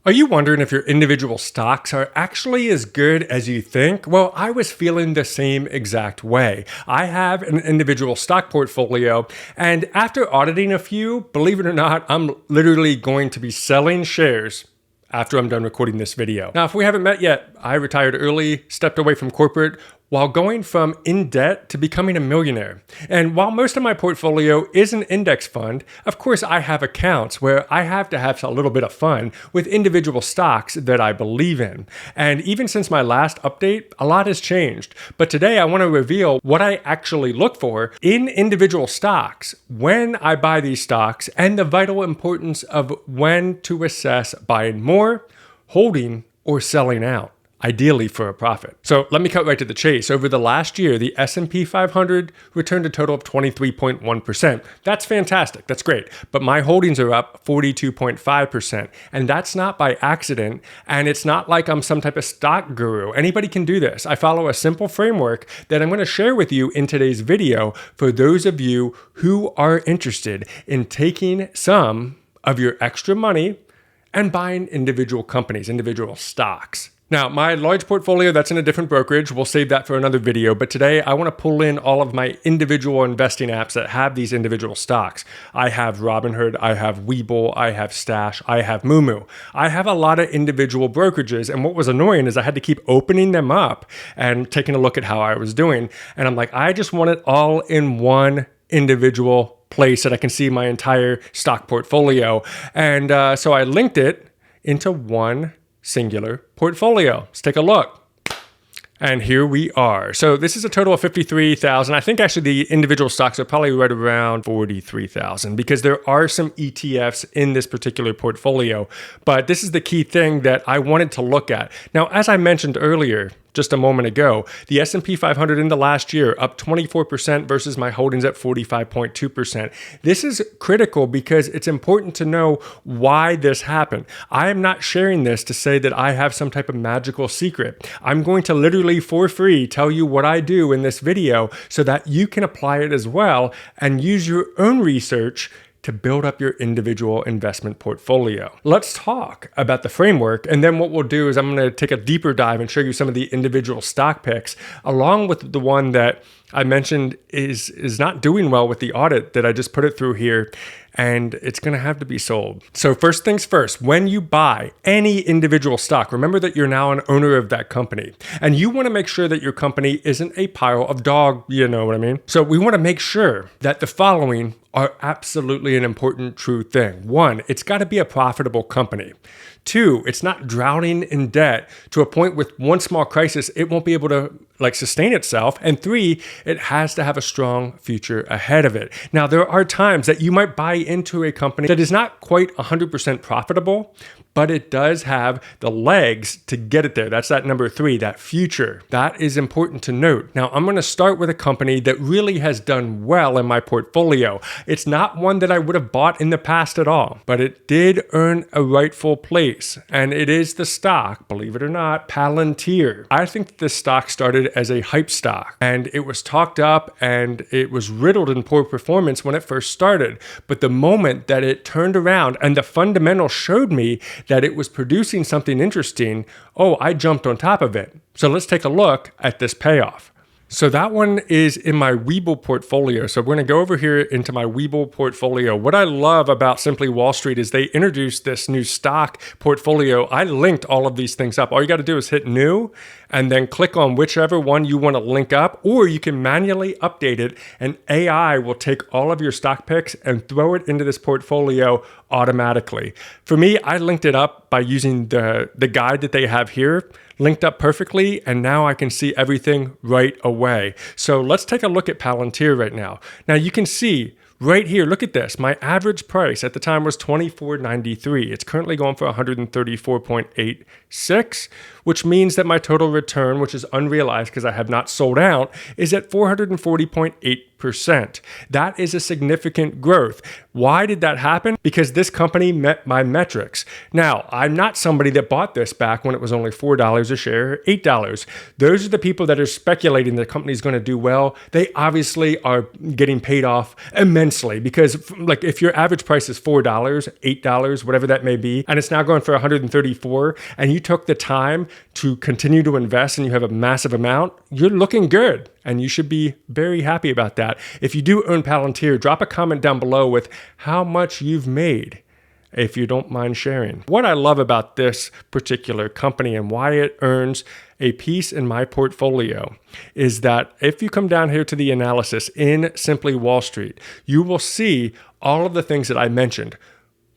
Are you wondering if your individual stocks are actually as good as you think? Well, I was feeling the same exact way. I have an individual stock portfolio, and after auditing a few, believe it or not, I'm literally going to be selling shares after I'm done recording this video. Now, if we haven't met yet, I retired early, stepped away from corporate, while going from in debt to becoming a millionaire. And while most of my portfolio is an index fund, of course I have accounts where I have to have a little bit of fun with individual stocks that I believe in. And even since my last update, a lot has changed. But today I want to reveal what I actually look for in individual stocks when I buy these stocks and the vital importance of when to assess buying more, holding, or selling out, ideally for a profit. So let me cut right to the chase. Over the last year, the S&P 500 returned a total of 23.1%. That's fantastic. That's great. But my holdings are up 42.5%. And that's not by accident. And it's not like I'm some type of stock guru. Anybody can do this. I follow a simple framework that I'm going to share with you in today's video for those of you who are interested in taking some of your extra money and buying individual companies, individual stocks. Now, my large portfolio, that's in a different brokerage. We'll save that for another video. But today, I want to pull in all of my individual investing apps that have these individual stocks. I have Robinhood, I have Webull, I have Stash, I have Moomoo. I have a lot of individual brokerages. And what was annoying is I had to keep opening them up and taking a look at how I was doing. And I'm like, I just want it all in one individual place that I can see my entire stock portfolio. And so I linked it into one singular portfolio. Let's take a look. And here we are. So this is a total of 53,000. I think actually the individual stocks are probably right around 43,000 because there are some ETFs in this particular portfolio. But this is the key thing that I wanted to look at. Now, as I mentioned earlier, just a moment ago, the S&P 500 in the last year up 24% versus my holdings at 45.2%. This is critical because it's important to know why this happened. I am not sharing this to say that I have some type of magical secret. I'm going to literally for free tell you what I do in this video so that you can apply it as well and use your own research to build up your individual investment portfolio. Let's talk about the framework, and then what we'll do is I'm going to take a deeper dive and show you some of the individual stock picks, along with the one that I mentioned is not doing well with the audit that I just put it through here, and it's going to have to be sold. So first things first, when you buy any individual stock, remember that you're now an owner of that company, and you want to make sure that your company isn't a pile of dog, you know what I mean? So we want to make sure that the following are absolutely an important true thing. One, it's got to be a profitable company. Two, it's not drowning in debt to a point with one small crisis, it won't be able to sustain itself. And three, it has to have a strong future ahead of it. Now, there are times that you might buy into a company that is not quite 100% profitable, but it does have the legs to get it there. That's that number three, that future. That is important to note. Now, I'm going to start with a company that really has done well in my portfolio. It's not one that I would have bought in the past at all, but it did earn a rightful place. And it is the stock, believe it or not, Palantir. I think this stock started as a hype stock, and it was talked up and it was riddled in poor performance when it first started. But the moment that it turned around and the fundamentals showed me that it was producing something interesting, I jumped on top of it. So let's take a look at this payoff. So that one is in my Webull portfolio. So we're going to go over here into my Webull portfolio. What I love about Simply Wall Street is they introduced this new stock portfolio. I linked all of these things up. All you got to do is hit new and then click on whichever one you want to link up, or you can manually update it and AI will take all of your stock picks and throw it into this portfolio automatically. For me, I linked it up by using the guide that they have here, linked up perfectly, and now I can see everything right away. So let's take a look at Palantir right now. Now you can see right here, look at this. My average price at the time was $24.93. It's currently going for $134.86, which means that my total return, which is unrealized because I have not sold out, is at 440.8%. 50%. That is a significant growth. Why did that happen? Because this company met my metrics. Now, I'm not somebody that bought this back when it was only $4 a share, $8. Those are the people that are speculating the company's going to do well. They obviously are getting paid off immensely because like if your average price is $4, $8, whatever that may be, and it's now going for 134, and you took the time to continue to invest and you have a massive amount, you're looking good. And you should be very happy about that. If you do own Palantir, drop a comment down below with how much you've made, if you don't mind sharing. What I love about this particular company and why it earns a piece in my portfolio is that if you come down here to the analysis in Simply Wall Street, you will see all of the things that I mentioned: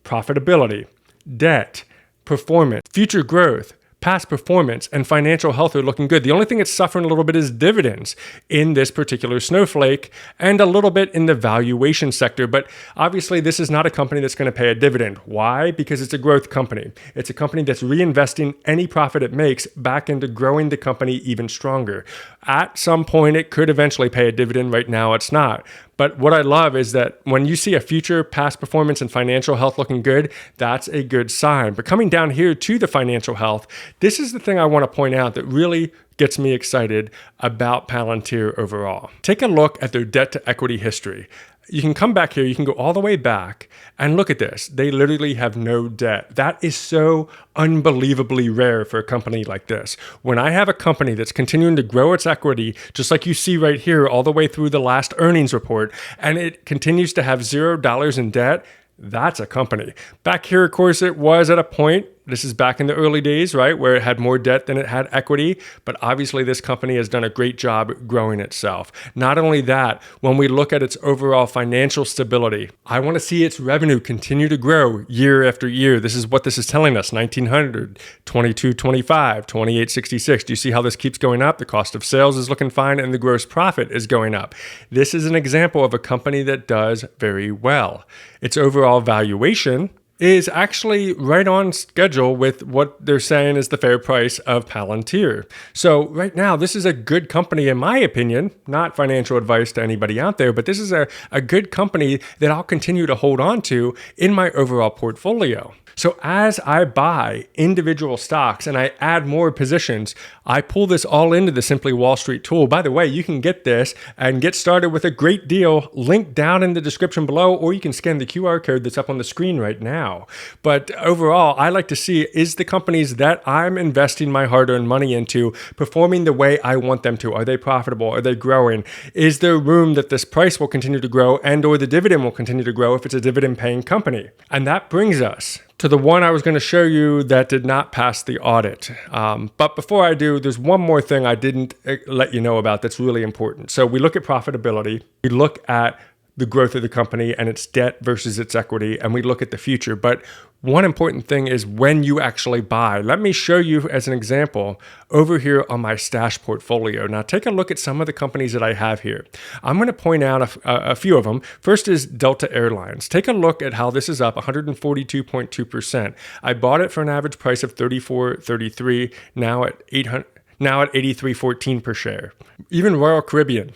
profitability, debt, performance, future growth, past performance, and financial health are looking good. The only thing that's suffering a little bit is dividends in this particular snowflake and a little bit in the valuation sector. But obviously, this is not a company that's going to pay a dividend. Why? Because it's a growth company. It's a company that's reinvesting any profit it makes back into growing the company even stronger. At some point, it could eventually pay a dividend. Right now, it's not. But what I love is that when you see a future past performance and financial health looking good, that's a good sign. But coming down here to the financial health, this is the thing I want to point out that really gets me excited about Palantir overall. Take a look at their debt to equity history. You can come back here, you can go all the way back and look at this. They literally have no debt. That is so unbelievably rare for a company like this. When I have a company that's continuing to grow its equity, just like you see right here, all the way through the last earnings report, and it continues to have $0 in debt, that's a company. Back here, of course, it was at a point, this is back in the early days, right, where it had more debt than it had equity. But obviously, this company has done a great job growing itself. Not only that, when we look at its overall financial stability, I want to see its revenue continue to grow year after year. This is what this is telling us: 1900, 2225, 2866. Do you see how this keeps going up? The cost of sales is looking fine and the gross profit is going up. This is an example of a company that does very well. Its overall valuation is actually right on schedule with what they're saying is the fair price of Palantir. So right now, this is a good company, in my opinion. Not financial advice to anybody out there, but this is a good company that I'll continue to hold on to in my overall portfolio. So as I buy individual stocks and I add more positions, I pull this all into the Simply Wall Street tool. By the way, you can get this and get started with a great deal linked down in the description below, or you can scan the QR code that's up on the screen right now. But overall, I like to see, is the companies that I'm investing my hard-earned money into performing the way I want them to? Are they profitable? Are they growing? Is there room that this price will continue to grow and or the dividend will continue to grow if it's a dividend-paying company? And that brings us to the one I was going to show you that did not pass the audit. But before I do, there's one more thing I didn't let you know about that's really important. So we look at profitability, we look at the growth of the company and its debt versus its equity, and we look at the future. But one important thing is when you actually buy. Let me show you as an example over here on my stash portfolio. Now take a look at some of the companies that I have here. I'm going to point out a few of them. First is Delta Airlines. Take a look at how this is up 142.2%. I bought it for an average price of $34.33, now at $83.14 per share. Even Royal Caribbean,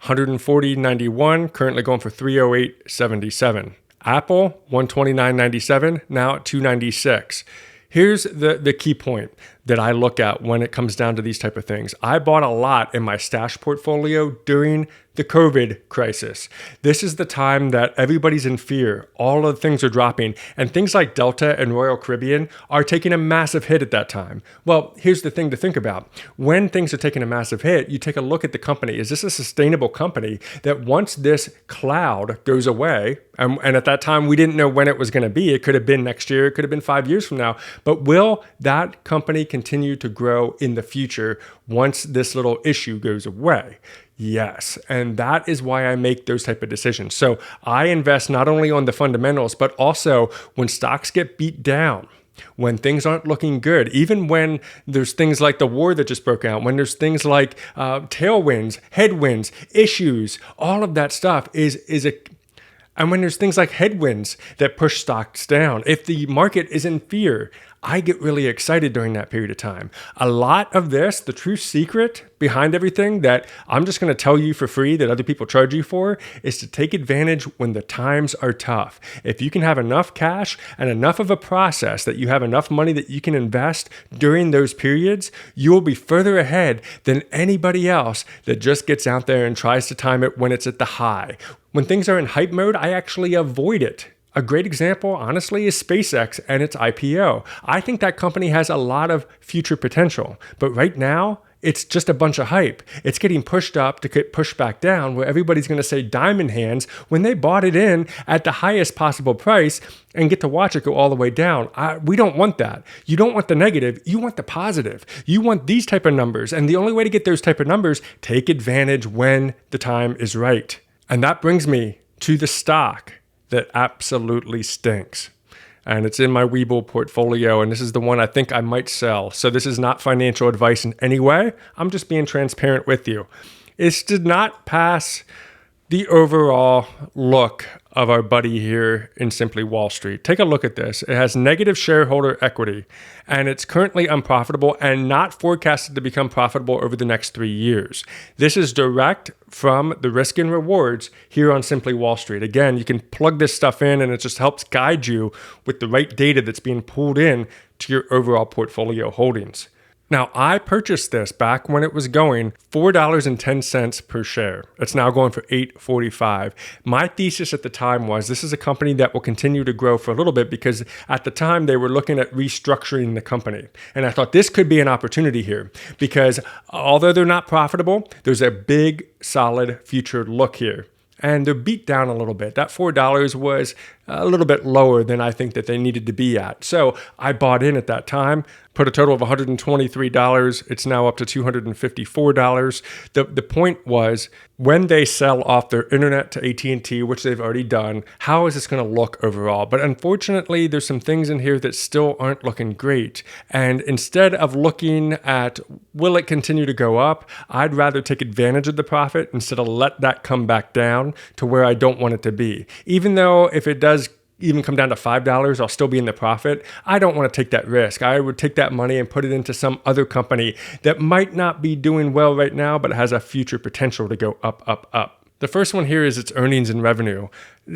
140.91, currently going for 308.77. Apple, 129.97, now at 296. Here's the key point that I look at when it comes down to these type of things. I bought a lot in my stash portfolio during the COVID crisis. This is the time that everybody's in fear. All of the things are dropping, and things like Delta and Royal Caribbean are taking a massive hit at that time. Well, here's the thing to think about. When things are taking a massive hit, you take a look at the company. Is this a sustainable company that once this cloud goes away, and at that time we didn't know when it was going to be. It could have been next year. It could have been 5 years from now. But will that company continue to grow in the future once this little issue goes away? Yes, and that is why I make those type of decisions. So I invest not only on the fundamentals, but also when stocks get beat down, when things aren't looking good, even when there's things like the war that just broke out, when there's things like tailwinds, headwinds, issues, all of that stuff and when there's things like headwinds that push stocks down, if the market is in fear, I get really excited during that period of time. A lot of this, the true secret behind everything that I'm just going to tell you for free that other people charge you for, is to take advantage when the times are tough. If you can have enough cash and enough of a process that you have enough money that you can invest during those periods, you will be further ahead than anybody else that just gets out there and tries to time it when it's at the high. When things are in hype mode, I actually avoid it. A great example, honestly, is SpaceX and its IPO. I think that company has a lot of future potential, but right now, it's just a bunch of hype. It's getting pushed up to get pushed back down, where everybody's going to say diamond hands when they bought it in at the highest possible price and get to watch it go all the way down. We don't want that. You don't want the negative. You want the positive. You want these type of numbers. And the only way to get those type of numbers, take advantage when the time is right. And that brings me to the stock that absolutely stinks. And it's in my Webull portfolio, and this is the one I think I might sell. So this is not financial advice in any way. I'm just being transparent with you. It did not pass the overall look of our buddy here in Simply Wall Street. Take a look at this. It has negative shareholder equity, and it's currently unprofitable and not forecasted to become profitable over the next 3 years. This is direct from the risk and rewards here on Simply Wall Street. Again, you can plug this stuff in, and it just helps guide you with the right data that's being pulled in to your overall portfolio holdings. Now, I purchased this back when it was going $4.10 per share. It's now going for $8.45. My thesis at the time was this is a company that will continue to grow for a little bit, because at the time they were looking at restructuring the company. And I thought this could be an opportunity here, because although they're not profitable, there's a big, solid future look here. And they're beat down a little bit. That $4 was a little bit lower than I think that they needed to be at. So I bought in at that time, put a total of $123. It's now up to $254. The point was, when they sell off their internet to AT&T, which they've already done, how is this going to look overall? But unfortunately, there's some things in here that still aren't looking great. And instead of looking at, will it continue to go up? I'd rather take advantage of the profit instead of let that come back down to where I don't want it to be. Even though if it does even come down to $5, I'll still be in the profit. I don't want to take that risk. I would take that money and put it into some other company that might not be doing well right now, but has a future potential to go up, up, up. The first one here is its earnings and revenue.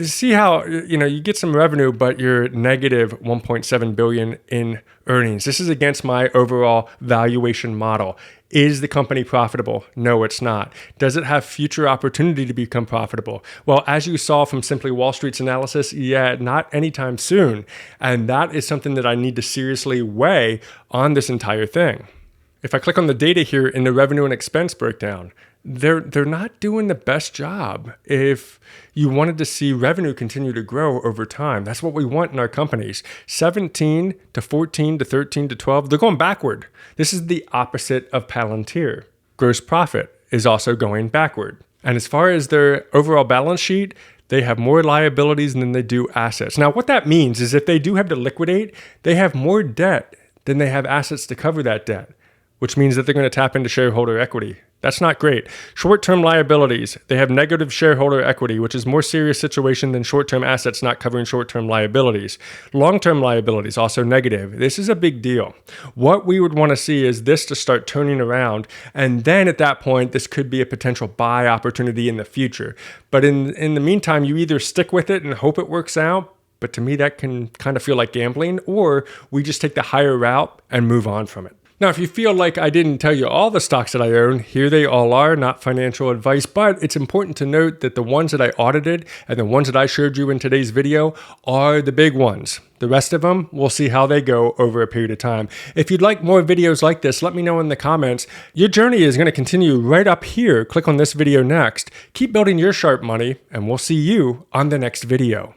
See how, you get some revenue, but you're negative $1.7 billion in earnings. This is against my overall valuation model. Is the company profitable? No, it's not. Does it have future opportunity to become profitable? Well, as you saw from Simply Wall Street's analysis, yeah, not anytime soon. And that is something that I need to seriously weigh on this entire thing. If I click on the data here in the revenue and expense breakdown, they're not doing the best job. If you wanted to see revenue continue to grow over time, that's what we want in our companies. 17 to 14 to 13 to 12, they're going backward. This is the opposite of Palantir. Gross profit is also going backward. And as far as their overall balance sheet, they have more liabilities than they do assets. Now, what that means is if they do have to liquidate, they have more debt than they have assets to cover that debt, which means that they're going to tap into shareholder equity. That's not great. Short-term liabilities, they have negative shareholder equity, which is a more serious situation than short-term assets not covering short-term liabilities. Long-term liabilities, also negative. This is a big deal. What we would want to see is this to start turning around, and then at that point, this could be a potential buy opportunity in the future. But in the meantime, you either stick with it and hope it works out, but to me, that can kind of feel like gambling, or we just take the higher route and move on from it. Now, if you feel like I didn't tell you all the stocks that I own, here they all are, not financial advice, but it's important to note that the ones that I audited and the ones that I showed you in today's video are the big ones. The rest of them, we'll see how they go over a period of time. If you'd like more videos like this, let me know in the comments. Your journey is going to continue right up here. Click on this video next. Keep building your Sharpe money, and we'll see you on the next video.